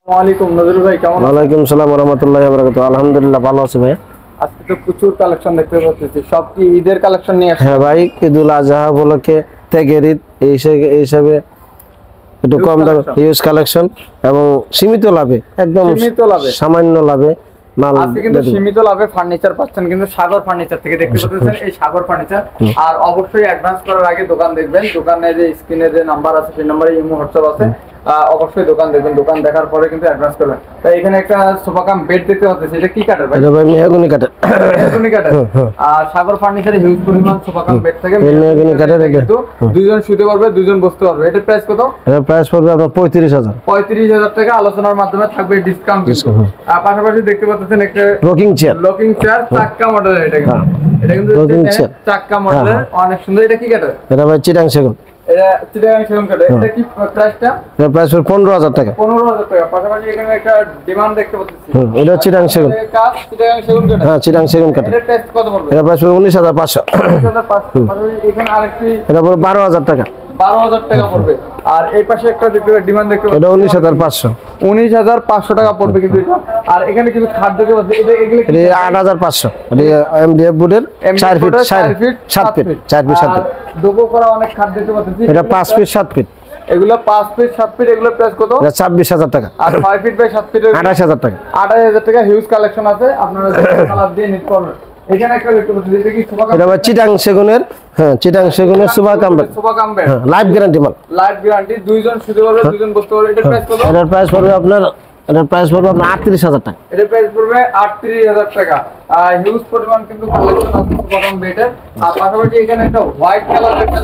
ওয়ালাইকুম নজরুল ভাই কেমন? ওয়ালাইকুম সালাম ওয়া রাহমাতুল্লাহি ওয়া বারাকাতুহু। আলহামদুলিল্লাহ ভালো আছি ভাই। আজকে তো প্রচুর কালেকশন দেখতে পাচ্ছি, সব কি ঈদের কালেকশন নিয়ে আসছেন? হ্যাঁ ভাই, ঈদুল আজহা উপলক্ষে ত্যাগের ঈদ এই হিসাবে একটু কম দামে হিউজ কালেকশন এবং সীমিত লাভে, একদম সীমিত লাভে, সামান্য লাভে মাল। আজকে কিন্তু সীমিত লাভে ফার্নিচার পাচ্ছেন কিন্তু সাগর ফার্নিচার থেকে দেখতে পাচ্ছেন এই সাগর ফার্নিচার। আর অবশ্যই অ্যাডভান্স করার আগে দোকান দেখবেন, দোকানে যে স্ক্রিনে যে নাম্বার আছে সেই নম্বরে ইমো হোয়াটসঅ্যাপ আছে, অবশ্যই দোকান দেখবেন, দোকান দেখার পরে কিন্তু অ্যাডভান্স করবেন। তাই এখানে একটা সোফা কাম বেড দেখতে পাচ্ছেন, এটা কি কাঠের ভাই? এটা ভাই মেহগনি কাঠের। মেহগনি কাঠের। আর সাগর ফার্নিচারে হিউজ পরিমাণ সোফা কাম বেড থাকে মেহগনি কাঠের। কিন্তু দুইজন শুতে পারবে, দুইজন বসতে পারবে। এটার প্রাইস কত? এর প্রাইস পড়বে আপনার 35,000। 35,000 টাকা আলোচনার মাধ্যমে থাকবে ডিসকাউন্ট। আর পাশাপাশি দেখতে পাচ্ছেন একটা লকিং চেয়ার চাক্কা মডেলের, এটা কিন্তু চাক্কা মডেলের, অনেক সুন্দর। এটা কি কাঠের? এটা ভাই চিটাং সেগুন। এটা চিটাগাং সেগুন কাঠের। এটা কি প্রাইসটা? এর প্রাইস পড়বে 15,000 টাকা। 15,000 টাকা। পাশাপাশি এখানে একটা ডিমান্ড দেখতে পাচ্ছি, এটা চিটাং সেগুন। চিটাগাং সেগুন কাঠ। হ্যাঁ, চিটাং সেগুন কাঠ। এটার প্রাইস কত পড়বে? এর প্রাইস পড়বে 19,500। 19,500। এখানে আরেকটি, এটা পড়বে 12,000 টাকা। 12,000 টাকা পড়বে। আর এই পাশে একটা দেখতে ডিমান্ড দেখতে পাচ্ছি, এটা 19,500। 19,500 টাকা পড়বে কিন্তু এটা। আর এখানে কিছু খাদ্য দেখতে পাচ্ছি, এটা এগুলো কি? 8,500। এটা এমডিএফ বোর্ডের 4 ফিট 7 ফিট 4 ফিট 7 ফিট। ডোবো করা অনেক খাদ্য দেখতে পাচ্ছি, এটা 5 ফিট 7 ফিট। এগুলো 5 ফিট 7 ফিট। এগুলো প্রাইস কত? এটা 26,000 টাকা। আর 5 ফিট বাই 7 ফিটের 28,000 টাকা। 28,000 টাকা। হিউজ কালেকশন আছে, আপনারা কালার দিয়ে নিতে পারবেন। এখানে একটা দেখতে পাচ্ছি, এটা কি সোফা কাম? এটা চিটাং সেগুনের, হ্যাঁ চিটাং সেগুনের sofa cum bed. Sofa cum bed, হ্যাঁ লাইফ গ্যারান্টি মাল। লাইফ গ্যারান্টি, দুইজন শুতে পারবে, দুইজন বসতে পারবে। এটার প্রাইস কত? এটার প্রাইস পড়বে আপনার 38,000 টাকা। এটার প্রাইস পড়বে 38,000 টাকা। আর হিউজ পরিমাণ কিন্তু কালেকশন আছে সোফা কাম বেডের। আর পাশাপাশি এখানে একটা হোয়াইট কালার একটা,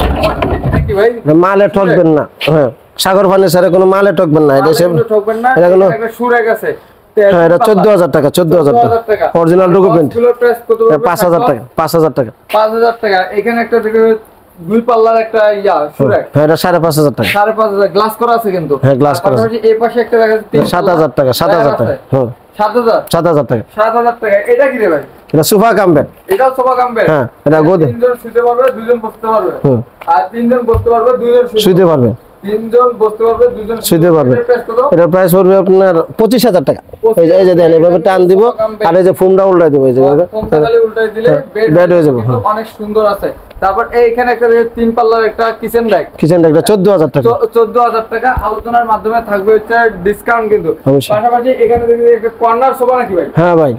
এটা কি ভাই? মালে ঠকবেন না। হ্যাঁ, সাগর ফার্নিচারে কোনো মালে ঠকবেন না। এটা ঠকবেন না। এটা কোনো একটা সুরেক আছে। হ্যাঁ, এটা 14,000 টাকা। 14,000 টাকা অরিজিনাল ডকুমেন্ট। এগুলোর প্রাইস কত? 5,000 টাকা। 5,000 টাকা। 5,000 টাকা। এখানে একটা দুই পাল্লার একটা সুরেক, হ্যাঁ এটা 5,500 টাকা। 5,500 গ্লাস করা আছে কিন্তু। হ্যাঁ গ্লাস করা আছে। এই পাশে একটা দেখা যাচ্ছে 7,000 টাকা। 7,000 টাকা। হ্যাঁ 7,000 7,000 টাকা। 7,000 টাকা। এটা কি রে ভাই? এটা সোফা কাম বেড। এটাও সোফা কাম বেড। হ্যাঁ এটা গদি। তিনজন শুতে পারবে, দুইজন বসতে পারবে। আর তিনজন বসতে পারবে, দুইজন শুতে পারবে। তিনজন বসতে পারবে, দুইজন শুতে পারবে। এটার প্রাইস কত? এটার প্রাইস পড়বে আপনার 25,000 টাকা। এই যে দেন এভাবে টান দিব আর এই যে ফোমটা উল্টাই দেব, এই যে ফোমটা খালি উল্টাই দিলে বেড হয়ে যাবে। অনেক সুন্দর আছে। তারপর এইখানে একটা তিন পাল্লার একটা কিচেন ব্যাগ। কিচেন ব্যাগটা 14,000 টাকা। 14,000 টাকা আলোচনার মাধ্যমে থাকবে হচ্ছে ডিসকাউন্ট কিন্তু। অবশ্যই। পাশাপাশি এখানে দেখি একটা কর্নার সোফা নাকি ভাই? হ্যাঁ ভাই,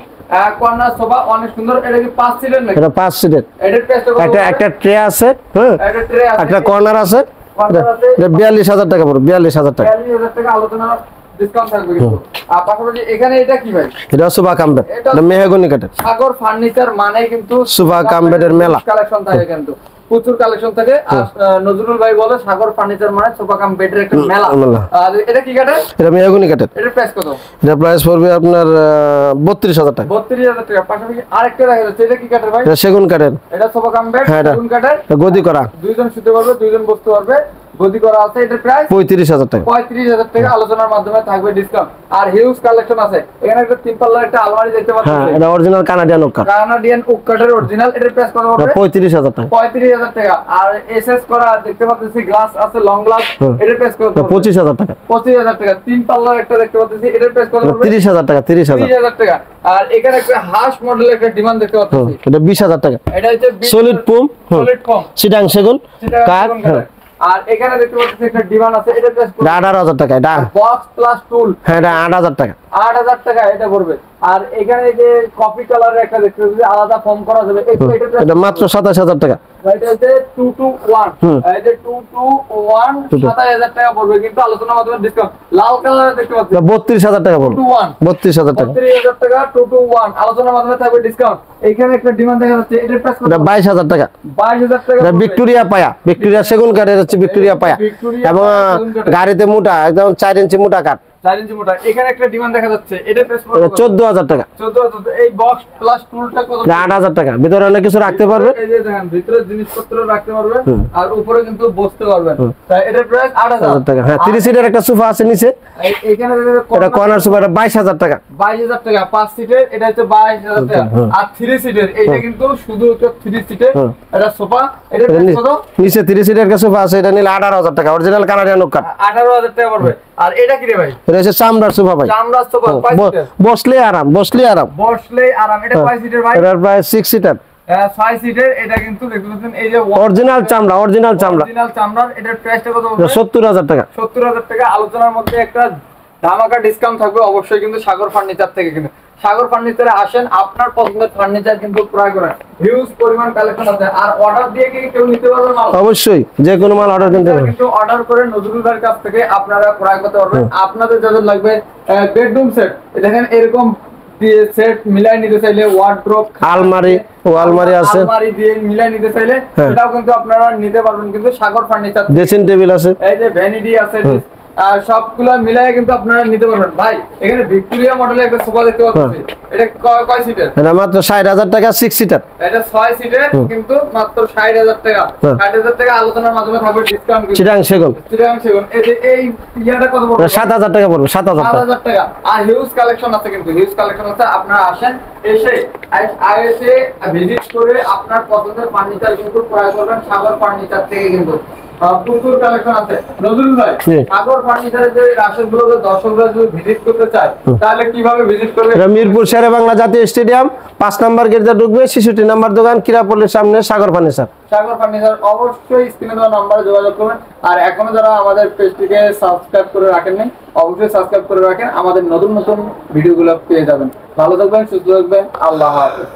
কর্নার সোফা অনেক সুন্দর। এটা কি 5 সিটের নাকি? এটা 5 সিটের। এটার প্রাইস কত? একটা ট্রে আছে, হ্যাঁ একটা ট্রে আছে, একটা কর্নার আছে। এটা 42,000 টাকা পড়বে। 42,000 টাকা। 42,000 টাকা আলোচনা ডিসকাউন্ট থাকবে কিন্তু। আর পাশাপাশি এখানে এটা কি ভাই? এটা সোফা কাম বেড। এটা মেহগনি কাঠের। সাগর ফার্নিচার মানে কিন্তু সোফা কাম বেডের মেলা। কালেকশন থাকে কিন্তু, প্রচুর কালেকশন থাকে। আর নজরুল ভাই বলে সাগর ফার্নিচার মানে সোফা কাম বেডের একটা মেলা। আর এটা কি কাঠের? এটা মেহগনি কাঠের। এটার প্রাইস কত? এটা প্রাইস পড়বে আপনার 32,000 টাকা। 32,000 টাকা। পাশাপাশি আরেকটা দেখা যাচ্ছে, এটা কি কাঠের ভাই? এটা সেগুন কাঠের। এটা সোফা কাম বেড, সেগুন কাঠের, গদি করা। দুইজন শুতে পারবে, দুইজন বসতে পারবে, গদি করা আছে। এটার প্রাইস 35,000 টাকা। 35,000 টাকা আলোচনার মাধ্যমে থাকবে ডিসকাউন্ট। আর হিউজ কালেকশন আছে। এখানে একটা তিন পাল্লার একটা আলমারি দেখতে পাচ্ছেন। হ্যাঁ এটা অরিজিনাল কানাডিয়ান ওক কাঠ। কানাডিয়ান ওক কাঠের অরিজিনাল। এটার প্রাইস কত হবে? 35,000 টাকা। 35,000 টাকা। আর এসএস করা দেখতে পাচ্ছি গ্লাস আছে, লং গ্লাস। এটার প্রাইস কত? 25,000 টাকা। 25,000 টাকা। তিন পাল্লার একটা দেখতে পাচ্ছি, এটার প্রাইস কত হবে? 30,000 টাকা। 30,000 টাকা। আর এখানে একটা হাঁস মডেলের একটা ডিমান্ড দেখতে পাচ্ছি, এটা 20,000 টাকা। এটা হচ্ছে solid foam, solid foam, Chittagong সেগুন কাঠ। আর এখানে দেখতে পাচ্ছি একটা ডিমান্ড আছে, এটা প্রাইস 18,000 টাকা। এটা বক্স প্লাস টুল। হ্যাঁ এটা 8,000 টাকা। 8,000 টাকা এটা পড়বে। আর এখানে যে কফি কালারের একটা দেখতে পাচ্ছি, আলাদা ফর্ম করা যাবে। এটা মাত্র 27,000 টাকা। এটা হচ্ছে 221, এই যে 221 27,000 টাকা পড়বে কিন্তু আলোচনার মাধ্যমে ডিসকাউন্ট। লাল কালারের দেখতে পাচ্ছি 32,000 টাকা পড়বে। 32,000 টাকা। 32,000 টাকা 221 আলোচনার মাধ্যমে থাকবে ডিসকাউন্ট। এখানে একটা ডিমান্ড দেখা যাচ্ছে, এটার প্রাইস কত? এটা 22,000 টাকা। 22,000 টাকা। এটা ভিক্টোরিয়া পায়া, ভিক্টোরিয়া সেগুন কাঠের হচ্ছে ভিক্টোরিয়া পায়া। এবং গাড়িতে মোটা, একদম 4 ইঞ্চি মোটা কাঠ। 4 ইঞ্চি মোটা। এখানে একটা ডিমান্ড দেখা যাচ্ছে, এটার প্রাইস কত? 14,000 টাকা। 14,000। এই বক্স প্লাস টুলটা কত? 8,000 টাকা। ভিতরে অনেক কিছু রাখতে পারবে। এই যে দেখেন ভিতরে জিনিসপত্র রাখতে পারবেন আর উপরে কিন্তু বসতে পারবেন। তাই এটার প্রাইস 8,000 টাকা। হ্যাঁ 30 সিটের একটা সোফা আছে নিচে। এখানে এটা কর্নার সোফা, এটা 22,000 টাকা। 22,000 টাকা। 5 সিটের এটা হচ্ছে 22,000 টাকা। আর 3 সিটের এইটা কিন্তু শুধু 3 সিটের এটা সোফা। এটার প্রাইস কত? নিচে 30 সিটের একটা সোফা আছে, এটা নিলে 18,000 টাকা। অরিজিনাল কানাডিয়ান ওক কাঠ। 18,000 টাকা পড়বে। আর এটা কি রে ভাই? এটা হচ্ছে চামড়ার সোফা ভাই, চামড়ার সোফা, কয় সিটের? বসলে আরাম, বসলে আরাম। বসলেই আরাম। এটা কয় সিটের ভাই? এটার প্রায় 6 সিটার, 6 সিটের। এটা কিন্তু দেখতে পাচ্ছেন এই যে অরিজিনাল চামড়া, অরিজিনাল চামড়া। অরিজিনাল চামড়ার। এটার প্রাইসটা কত বলবেন? 70,000 টাকা। 70,000 টাকা। আলোচনার মধ্যে একটা ধামাকা ডিসকাউন্ট থাকবে অবশ্যই কিন্তু সাগর ফার্নিচার থেকে। কিন্তু সাগর ফার্নিচারে আসেন, আপনার পছন্দের ফার্নিচার কিন্তু ক্রয় করেন। হিউজ পরিমাণ কালেকশন আছে। আর অর্ডার দিয়ে কি কেউ নিতে পারবে মাল? অবশ্যই যে কোনো মাল অর্ডার দিতে পারবেন, কিন্তু অর্ডার করে নজরুল ভাইয়ের কাছ থেকে আপনারা ক্রয় করতে পারবেন। আপনাদের যাদের লাগবে বেডরুম সেট, দেখেন এরকম দিয়ে সেট মিলাই নিতে চাইলে, ওয়ার্ড্রোব, আলমারি, ও আলমারি আছে, আলমারি দিয়ে মিলাই নিতে চাইলে সেটাও কিন্তু আপনারা নিতে পারবেন কিন্তু সাগর ফার্নিচার। ড্রেসিং টেবিল আছে, এই যে ভ্যানিটি আছে, আর সবগুলো মিলাই কিন্তু আপনারা নিতে পারবেন। ভাই এখানে ভিক্টোরিয়া মডেলের একটা সোফা দেখতে পাচ্ছি, এটা কয় সিটের? এটা মাত্র 60,000 টাকা, 6 সিটার। এটা 6 সিটের কিন্তু মাত্র 60,000 টাকা। 60,000 টাকা আলোচনার মাধ্যমে থাকবে ডিসকাউন্ট। চিটাং সেগুন, চিটাং সেগুন। এই যে এই ইয়াটা কত পড়বে? 7,000 টাকা পড়বে, 7,000 টাকা। 7,000 টাকা। আর হিউজ কালেকশন আছে কিন্তু, হিউজ কালেকশন আছে। আপনারা আসেন, এসে এসে ভিজিট করে আপনার পছন্দের ফার্নিচার কিন্তু ক্রয় করবেন সাগর ফার্নিচার থেকে। কিন্তু প্রচুর কালেকশন আছে। নজরুল ভাই, সাগর ফার্নিচারের যে রাশেদগুলো দর্শকরা যদি ভিজিট করতে চায় তাহলে কিভাবে ভিজিট করবে? এটা মিরপুর শেরে বাংলা জাতীয় স্টেডিয়াম 5 নম্বর গেট দিয়ে ঢুকবে, 66 নম্বর দোকান, কিরাপল্লির সামনে সাগর ফার্নিচার। সাগর ফার্নিচার। অবশ্যই স্ক্রিনে দেওয়া নম্বরে যোগাযোগ করবেন। আর এখনো যারা আমাদের পেজটিকে সাবস্ক্রাইব করে রাখেননি, অবশ্যই সাবস্ক্রাইব করে রাখেন। আমাদের নতুন নতুন ভিডিওগুলো পেয়ে যাবেন। ভালো থাকবেন, সুস্থ থাকবেন। আল্লাহ হাফেজ।